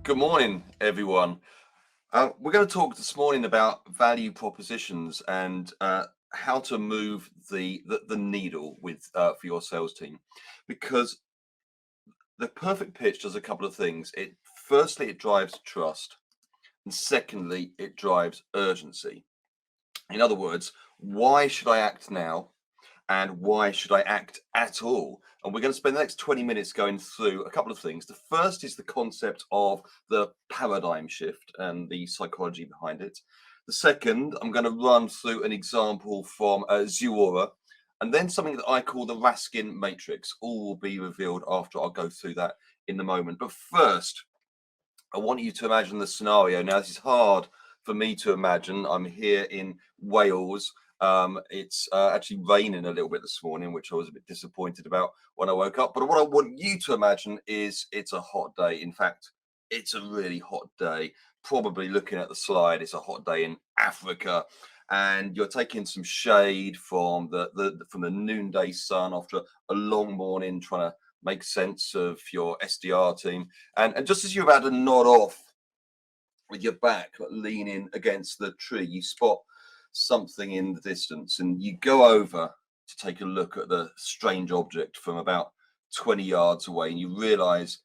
Good morning, everyone. We're going to talk this morning about value propositions and how to move the needle with for your sales team, because the perfect pitch does a couple of things. It drives trust, and secondly, it drives urgency. In other words, why should I act now? And why should I act at all? And we're going to spend the next 20 minutes going through a couple of things. The first is the concept of the paradigm shift and the psychology behind it. The second, I'm going to run through an example from Zuora, and then something that I call the Raskin matrix. All will be revealed after I'll go through that in a moment. But first, I want you to imagine the scenario. Now, this is hard for me to imagine. I'm here in Wales. It's actually raining a little bit this morning, which I was a bit disappointed about when I woke up. But what I want you to imagine is it's a hot day. In fact, it's a really hot day. Probably looking at the slide, it's a hot day in Africa, and you're taking some shade from the noonday sun after a long morning trying to make sense of your SDR team. And just as you're about to nod off with your back leaning against the tree, you spot something in the distance and you go over to take a look at the strange object from about 20 yards away, and you realize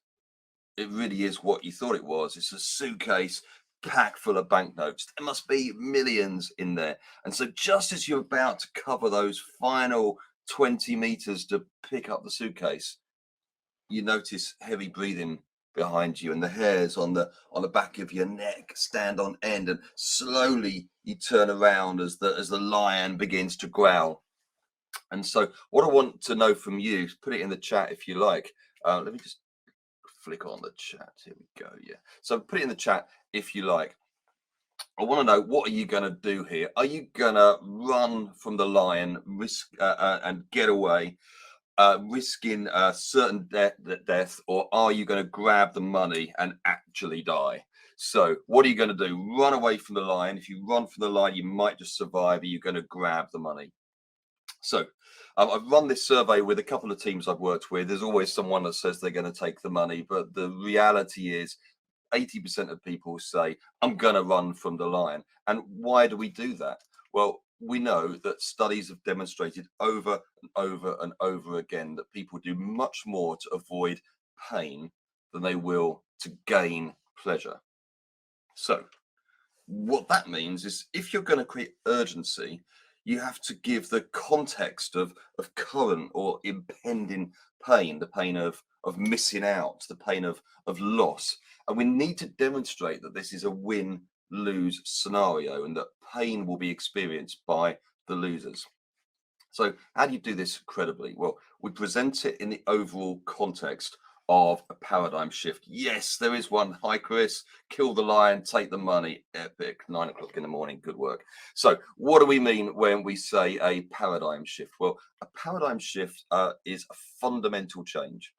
it really is what you thought it was. It's a suitcase packed full of banknotes. There must be millions in there. And so just as you're about to cover those final 20 meters to pick up the suitcase, you notice heavy breathing behind you, and the hairs on the back of your neck stand on end, and slowly you turn around as the lion begins to growl. And so what I want to know from you, put it in the chat if you like. Let me just flick on the chat. Here we go. Yeah, so put it in the chat if you like. I want to know, what are you going to do here? Are you going to run from the lion, risk and get away, risking certain death, or are you going to grab the money and actually die? So what are you going to do? Run away from the lion? If you run from the lion, you might just survive. Are you going to grab the money? So I've run this survey with a couple of teams I've worked with. There's always someone that says they're going to take the money, but the reality is 80% of people say, I'm going to run from the lion. And why do we do that? Well, we know that studies have demonstrated over and over and over again that people do much more to avoid pain than they will to gain pleasure. So what that means is, if you're going to create urgency, you have to give the context of current or impending pain, the pain of missing out, the pain of loss. And we need to demonstrate that this is a win-lose scenario and that pain will be experienced by the losers. So how do you do this credibly? Well, we present it in the overall context of a paradigm shift. Yes, there is one. Hi, Chris. Kill the lion, take the money. Epic. 9 o'clock in the morning. Good work. So what do we mean when we say a paradigm shift? Well, a paradigm shift is a fundamental change.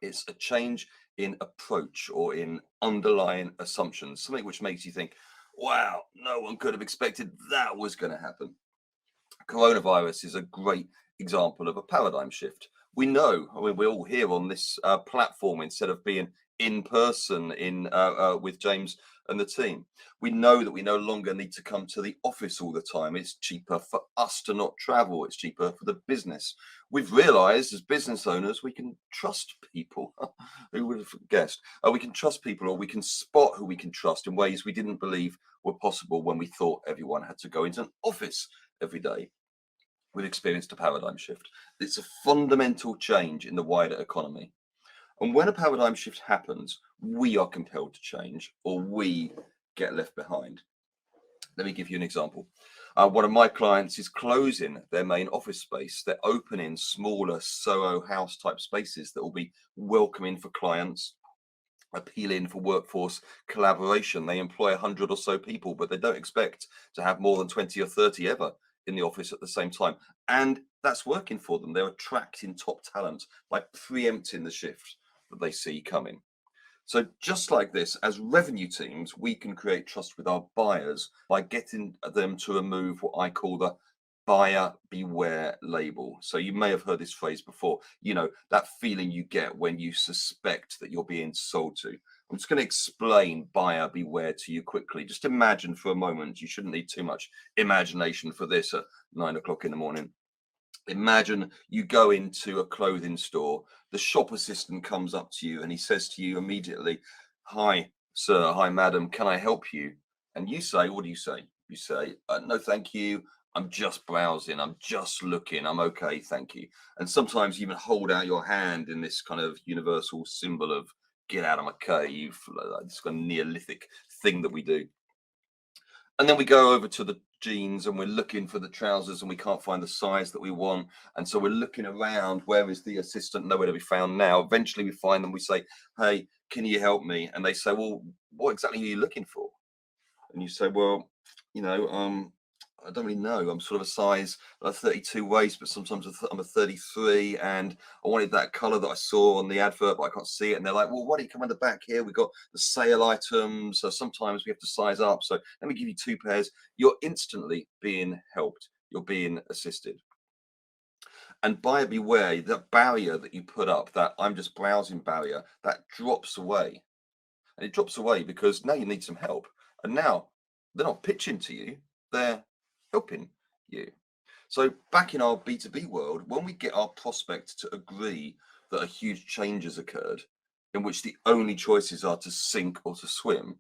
It's a change in approach or in underlying assumptions, something which makes you think, wow, no one could have expected that was going to happen. Coronavirus is a great example of a paradigm shift. We know, I mean, we're all here on this platform instead of being in person with James and the team. We know that we no longer need to come to the office all the time. It's cheaper for us to not travel. It's cheaper for the business. We've realized as business owners, we can trust people. Who would have guessed? We can trust people, or we can spot who we can trust in ways we didn't believe were possible when we thought everyone had to go into an office every day. We've experienced a paradigm shift. It's a fundamental change in the wider economy. And when a paradigm shift happens, we are compelled to change, or we get left behind. Let me give you an example. One of my clients is closing their main office space. They're opening smaller Soho house type spaces that will be welcoming for clients, appealing for workforce collaboration. They employ 100 or so people, but they don't expect to have more than 20 or 30 ever in the office at the same time. And that's working for them. They're attracting top talent by preempting the shift that they see coming. So just like this, as revenue teams, we can create trust with our buyers by getting them to remove what I call the buyer beware label. So you may have heard this phrase before, that feeling you get when you suspect that you're being sold to. I'm just going to explain buyer beware to you quickly. Just imagine for a moment, you shouldn't need too much imagination for this at 9 o'clock in the morning. Imagine you go into a clothing store, the shop assistant comes up to you and he says to you immediately, "Hi, sir, hi, madam, can I help you?" And you say, what do you say? You say, "No, thank you. I'm just browsing. I'm just looking. I'm okay, thank you." And sometimes you even hold out your hand in this kind of universal symbol of get out of my cave, like this kind of Neolithic thing that we do. And then we go over to the jeans and we're looking for the trousers and we can't find the size that we want. And so we're looking around. Where is the assistant? Nowhere to be found now. Eventually we find them. We say, "Hey, can you help me?" And they say, "Well, what exactly are you looking for?" And you say, "Well, you know, I don't really know. I'm sort of a size 32 waist, but sometimes I'm a 33, and I wanted that color that I saw on the advert, but I can't see it." And they're like, "Well, why don't you come in the back here? We've got the sale items. So sometimes we have to size up. So let me give you two pairs." You're instantly being helped. You're being assisted. And buyer beware, that barrier that you put up, that "I'm just browsing" barrier, that drops away. And it drops away because now you need some help. And now they're not pitching to you, they're helping you. So back in our B2B world, when we get our prospect to agree that a huge change has occurred, in which the only choices are to sink or to swim,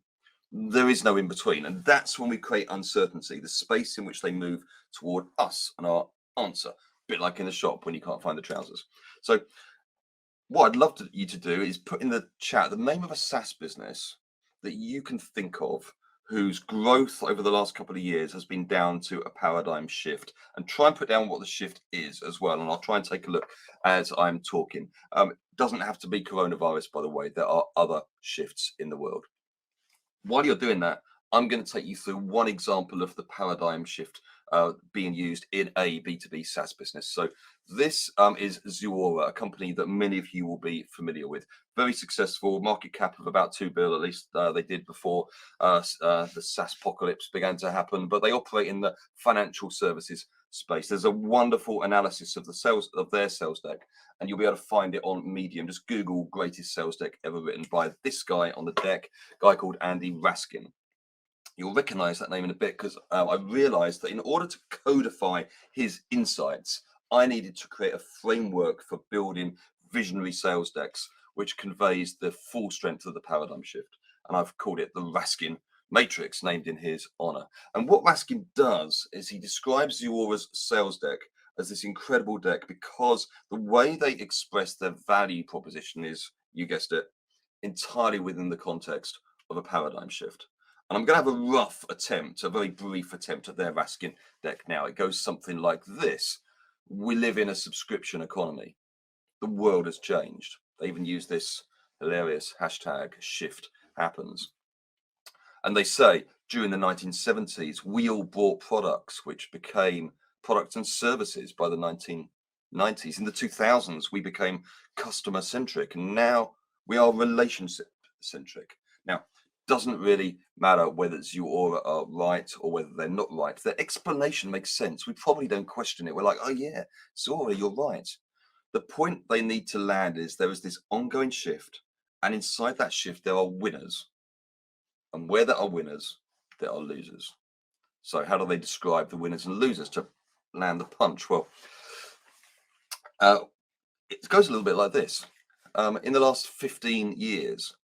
there is no in between. And that's when we create uncertainty, the space in which they move toward us and our answer. A bit like in the shop when you can't find the trousers. So what I'd love you to do is put in the chat the name of a SaaS business that you can think of whose growth over the last couple of years has been down to a paradigm shift, and try and put down what the shift is as well. And I'll try and take a look as I'm talking. It doesn't have to be coronavirus, by the way. There are other shifts in the world. While you're doing that, I'm going to take you through one example of the paradigm shift being used in a B2B SaaS business. So this is Zuora, a company that many of you will be familiar with. Very successful, market cap of about 2 billion, at least they did before the SaaS apocalypse began to happen, but they operate in the financial services space. There's a wonderful analysis of their sales deck, and you'll be able to find it on Medium. Just Google greatest sales deck ever written by this guy on the deck, a guy called Andy Raskin. You'll recognize that name in a bit because I realized that in order to codify his insights, I needed to create a framework for building visionary sales decks, which conveys the full strength of the paradigm shift. And I've called it the Raskin Matrix, named in his honor. And what Raskin does is he describes Zuora's sales deck as this incredible deck because the way they express their value proposition is, you guessed it, entirely within the context of a paradigm shift. And I'm going to have a rough attempt, a very brief attempt at their Raskin deck now. It goes something like this. We live in a subscription economy. The world has changed. They even use this hilarious hashtag shift happens. And they say during the 1970s, we all bought products which became products and services by the 1990s. In the 2000s, we became customer centric, and now we are relationship centric. Now, doesn't really matter whether Zuora are right or whether they're not right. Their explanation makes sense. We probably don't question it. We're like, "Oh yeah, Zuora, you're right." The point they need to land is there is this ongoing shift, and inside that shift, there are winners. And where there are winners, there are losers. So how do they describe the winners and losers to land the punch? Well, it goes a little bit like this. In the last 15 years,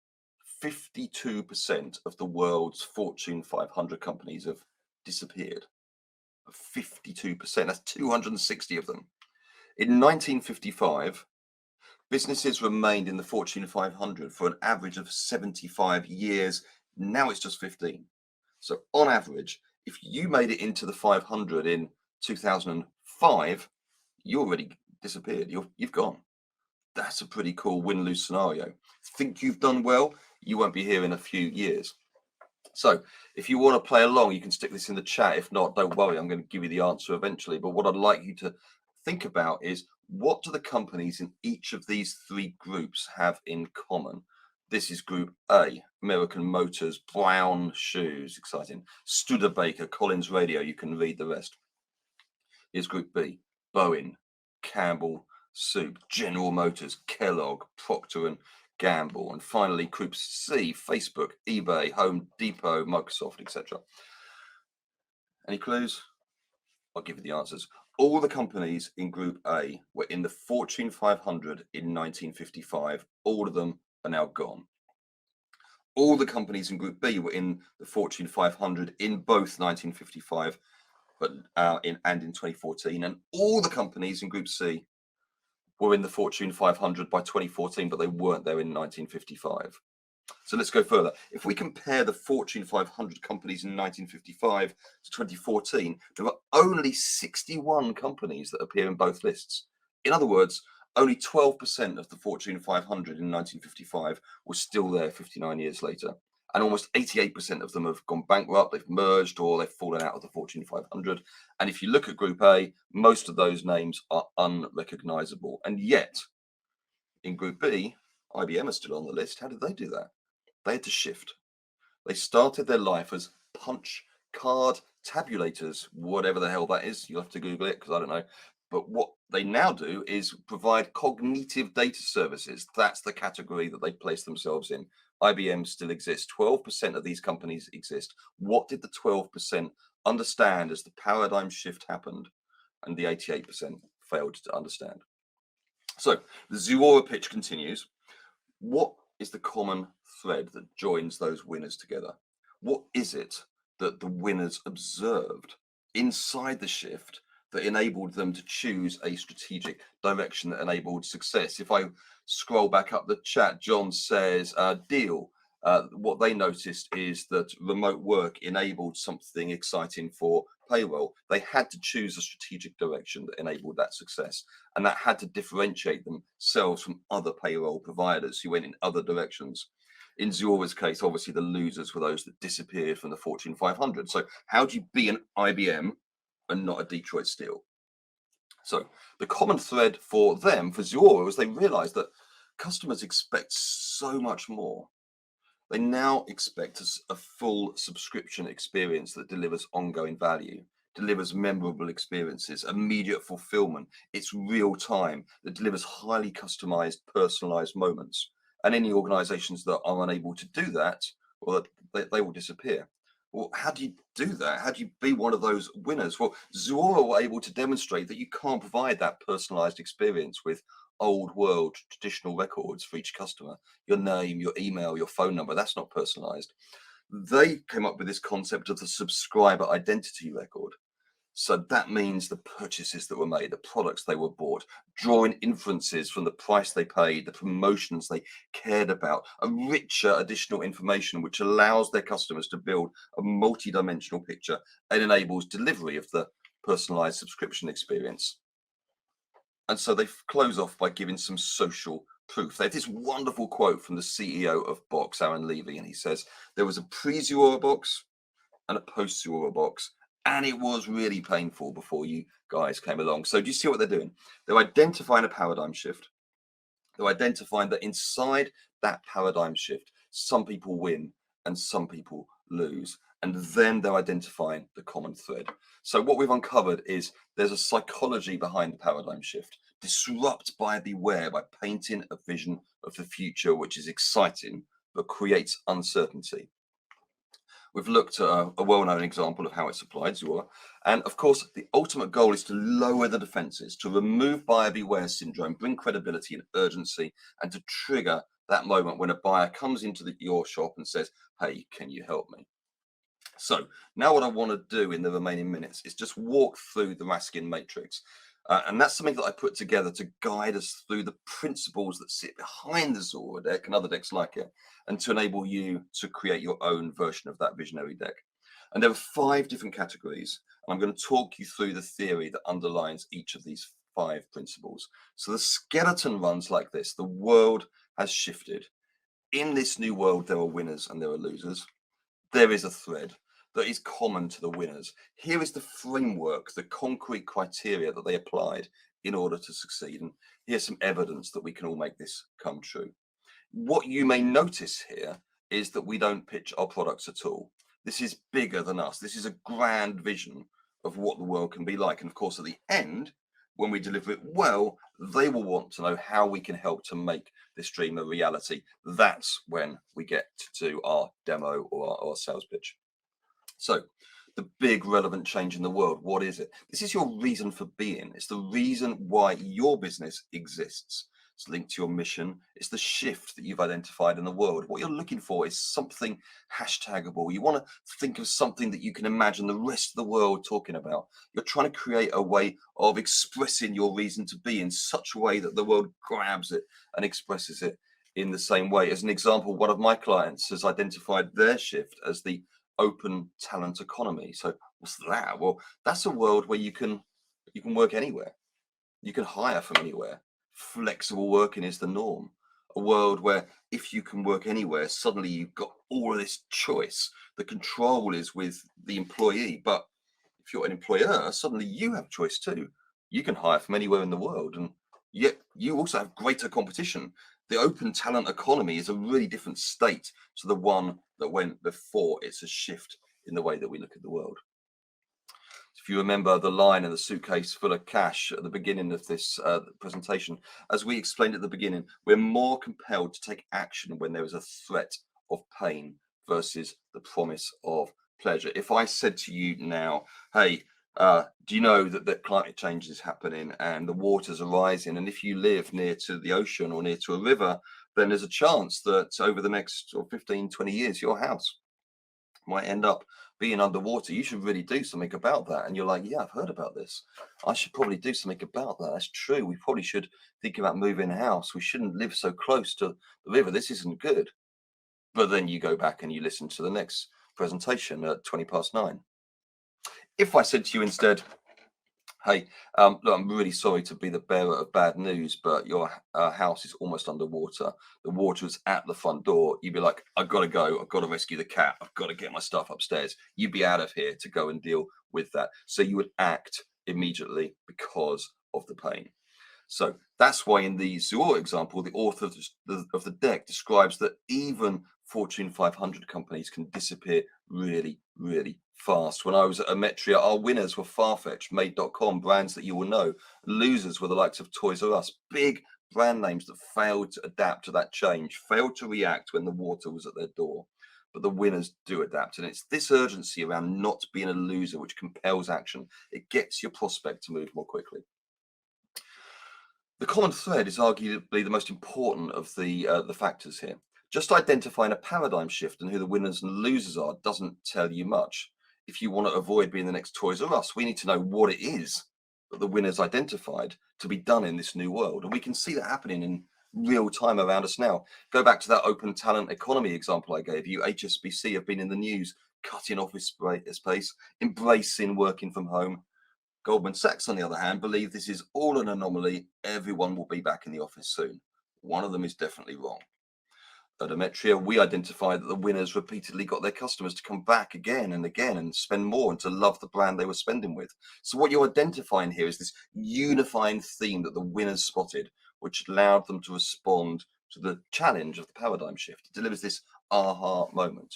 52% of the world's Fortune 500 companies have disappeared. 52%, that's 260 of them. In 1955, businesses remained in the Fortune 500 for an average of 75 years. Now it's just 15. So on average, if you made it into the 500 in 2005, you already disappeared. You've gone. That's a pretty cool win-lose scenario. Think you've done well, you won't be here in a few years. So if you want to play along, you can stick this in the chat. If not, don't worry, I'm going to give you the answer eventually. But what I'd like you to think about is, what do the companies in each of these three groups have in common? This is Group A: American Motors, Brown Shoes, exciting, Studebaker, Collins Radio. You can read the rest. is Group B: Boeing, Campbell Soup, General Motors, Kellogg, Procter and Gamble, and finally Group C: Facebook, eBay, Home Depot, Microsoft, etc. Any clues? I'll give you the answers. All the companies in Group A were in the Fortune 500 in 1955. All of them are now gone. All the companies in Group B were in the Fortune 500 in both 1955 in 2014, and all the companies in Group C were in the Fortune 500 by 2014, but they weren't there in 1955. So let's go further. If we compare the Fortune 500 companies in 1955 to 2014, there are only 61 companies that appear in both lists. In other words, only 12% of the Fortune 500 in 1955 was still there 59 years later. And almost 88% of them have gone bankrupt, they've merged, or they've fallen out of the Fortune 500. And if you look at Group A, most of those names are unrecognizable. And yet, in Group B, IBM is still on the list. How did they do that? They had to shift. They started their life as punch card tabulators, whatever the hell that is. You'll have to Google it because I don't know. But what they now do is provide cognitive data services. That's the category that they place themselves in. IBM still exists. 12% of these companies exist. What did the 12% understand as the paradigm shift happened? And the 88% failed to understand. So the Zuora pitch continues. What is the common thread that joins those winners together? What is it that the winners observed inside the shift that enabled them to choose a strategic direction that enabled success? If I scroll back up the chat, John says, deal. What they noticed is that remote work enabled something exciting for payroll. They had to choose a strategic direction that enabled that success, and that had to differentiate themselves from other payroll providers who went in other directions. In Zuora's case, obviously the losers were those that disappeared from the Fortune 500. So how do you be an IBM and not a Detroit Steel? So the common thread for them, for Zuora, was they realized that customers expect so much more. They now expect a full subscription experience that delivers ongoing value, delivers memorable experiences, immediate fulfillment. It's real time, that delivers highly customized, personalized moments. And any organizations that are unable to do that, well, they will disappear. Well, how do you do that? How do you be one of those winners? Well, Zuora were able to demonstrate that you can't provide that personalized experience with old world traditional records for each customer. Your name, your email, your phone number, that's not personalized. They came up with this concept of the subscriber identity record. So that means the purchases that were made, the products they were bought, drawing inferences from the price they paid, the promotions they cared about, a richer additional information which allows their customers to build a multi-dimensional picture and enables delivery of the personalized subscription experience. And so they close off by giving some social proof. They have this wonderful quote from the CEO of Box, Aaron Levy, and he says, there was a pre-Zuora box and a post-Zuora box, and it was really painful before you guys came along. So do you see what they're doing? They're identifying a paradigm shift. They're identifying that inside that paradigm shift, some people win and some people lose. And then they're identifying the common thread. So what we've uncovered is there's a psychology behind the paradigm shift. Disrupt, buyer beware, by painting a vision of the future, which is exciting, but creates uncertainty. We've looked at a well-known example of how it's applied, Zuora. And of course, the ultimate goal is to lower the defenses, to remove buyer beware syndrome, bring credibility and urgency, and to trigger that moment when a buyer comes into your shop and says, hey, can you help me? So now what I want to do in the remaining minutes is just walk through the Raskin matrix. And that's something that I put together to guide us through the principles that sit behind the Zuora deck and other decks like it, and to enable you to create your own version of that visionary deck. And there are 5 different categories. And I'm going to talk you through the theory that underlines each of these 5 principles. So the skeleton runs like this. The world has shifted. In this new world, there are winners and there are losers. There is a thread that is common to the winners. Here is the framework, the concrete criteria that they applied in order to succeed. And here's some evidence that we can all make this come true. What you may notice here is that we don't pitch our products at all. This is bigger than us. This is a grand vision of what the world can be like. And of course, at the end, when we deliver it well, they will want to know how we can help to make this dream a reality. That's when we get to do our demo or our sales pitch. So, the big relevant change in the world, what is it? This is your reason for being. It's the reason why your business exists. It's linked to your mission. It's the shift that you've identified in the world. What you're looking for is something hashtagable. You want to think of something that you can imagine the rest of the world talking about. You're trying to create a way of expressing your reason to be in such a way that the world grabs it and expresses it in the same way. As an example, one of my clients has identified their shift as the open talent economy. So what's that? Well, that's a world where you can work anywhere. You can hire from anywhere. Flexible working is the norm. A world where if you can work anywhere, suddenly you've got all of this choice. The control is with the employee, but if you're an employer, suddenly you have choice too. You can hire from anywhere in the world, and yet you also have greater competition. The open talent economy is a really different state to the one that went before. It's a shift in the way that we look at the world. If you remember the line in the suitcase full of cash at the beginning of this presentation, as we explained at the beginning, we're more compelled to take action when there is a threat of pain versus the promise of pleasure. If I said to you now, hey, do you know that climate change is happening and the waters are rising? And if you live near to the ocean or near to a river, then there's a chance that over the next 15, 20 years, your house might end up being underwater. You should really do something about that. And you're like, yeah, I've heard about this. I should probably do something about that. That's true. We probably should think about moving house. We shouldn't live so close to the river. This isn't good. But then you go back and you listen to the next presentation at 9:20. If I said to you instead, hey, look, I'm really sorry to be the bearer of bad news, but your house is almost underwater. The water is at the front door. You'd be like, I've got to go. I've got to rescue the cat. I've got to get my stuff upstairs. You'd be out of here to go and deal with that. So you would act immediately because of the pain. So that's why in the Zuora example, the author of the deck describes that even Fortune 500 companies can disappear really, really fast. When I was at Ametria, our winners were Farfetch, Made.com, brands that you will know. Losers were the likes of Toys R Us, big brand names that failed to adapt to that change, failed to react when the water was at their door. But the winners do adapt. And it's this urgency around not being a loser which compels action. It gets your prospect to move more quickly. The common thread is arguably the most important of the factors here. Just identifying a paradigm shift and who the winners and losers are doesn't tell you much. If you want to avoid being the next Toys R Us, we need to know what it is that the winners identified to be done in this new world. And we can see that happening in real time around us now. Go back to that open talent economy example I gave you. HSBC have been in the news, cutting office space, embracing working from home. Goldman Sachs, on the other hand, believe this is all an anomaly. Everyone will be back in the office soon. One of them is definitely wrong. At Ametria, we identified that the winners repeatedly got their customers to come back again and again and spend more and to love the brand they were spending with. So what you're identifying here is this unifying theme that the winners spotted, which allowed them to respond to the challenge of the paradigm shift. It delivers this aha moment.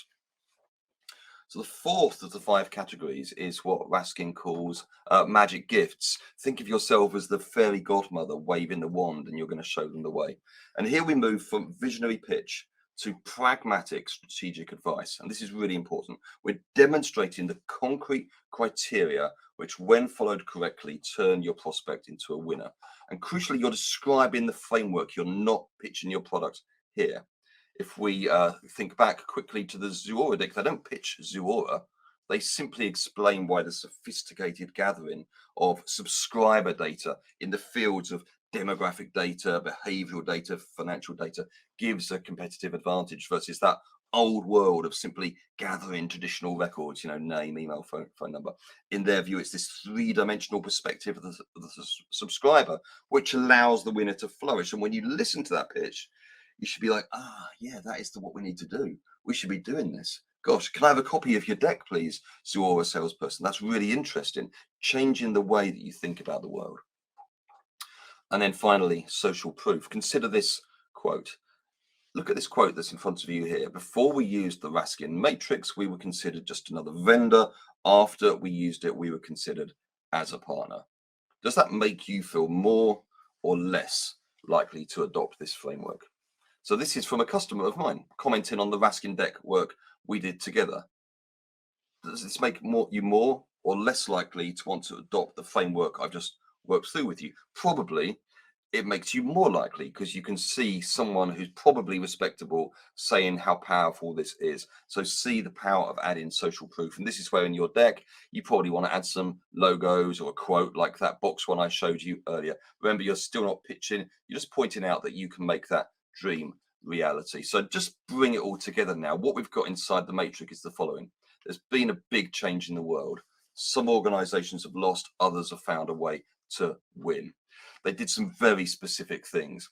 So the fourth of the 5 categories is what Raskin calls magic gifts. Think of yourself as the fairy godmother waving the wand and you're going to show them the way. And here we move from visionary pitch to pragmatic strategic advice. And this is really important. We're demonstrating the concrete criteria which, when followed correctly, turn your prospect into a winner. And crucially, you're describing the framework. You're not pitching your product here. If we think back quickly to the Zuora deck, they don't pitch Zuora. They simply explain why the sophisticated gathering of subscriber data in the fields of demographic data, behavioral data, financial data gives a competitive advantage versus that old world of simply gathering traditional records, name, email, phone number. In their view, it's this 3-dimensional perspective of the subscriber, which allows the winner to flourish. And when you listen to that pitch, you should be like, yeah, that is what we need to do. We should be doing this. Gosh, can I have a copy of your deck, please, Zuora salesperson? That's really interesting. Changing the way that you think about the world. And then finally, social proof. Consider this quote. Look at this quote that's in front of you here. Before we used the Raskin matrix, we were considered just another vendor. After we used it, we were considered as a partner. Does that make you feel more or less likely to adopt this framework? So this is from a customer of mine commenting on the Raskin deck work we did together. Does this make you more or less likely to want to adopt the framework I've just worked through with you? Probably it makes you more likely because you can see someone who's probably respectable saying how powerful this is. So see the power of adding social proof. And this is where in your deck, you probably want to add some logos or a quote like that box one I showed you earlier. Remember, you're still not pitching, you're just pointing out that you can make that dream reality. So just bring it all together now. What we've got inside the matrix is the following. There's been a big change in the world. Some organizations have lost, others have found a way to win. They did some very specific things.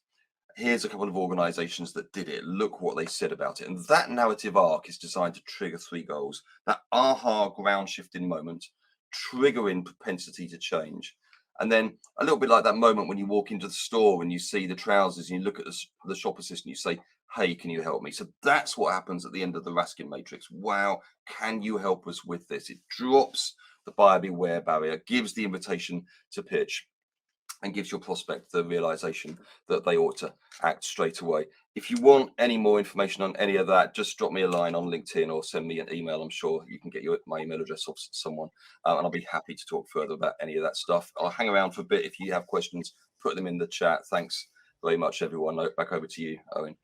Here's a couple of organizations that did it. Look what they said about it. And that narrative arc is designed to trigger three goals. That aha ground shifting moment, triggering propensity to change. And then a little bit like that moment when you walk into the store and you see the trousers and you look at the shop assistant, you say, hey, can you help me? So that's what happens at the end of the Raskin matrix. Wow, can you help us with this? It drops the buyer beware barrier, gives the invitation to pitch, and gives your prospect the realization that they ought to act straight away. If you want any more information on any of that, just drop me a line on LinkedIn or send me an email. I'm sure you can get my email address off someone, and I'll be happy to talk further about any of that stuff. I'll hang around for a bit. If you have questions, put them in the chat. Thanks very much, everyone. Back over to you, Owen.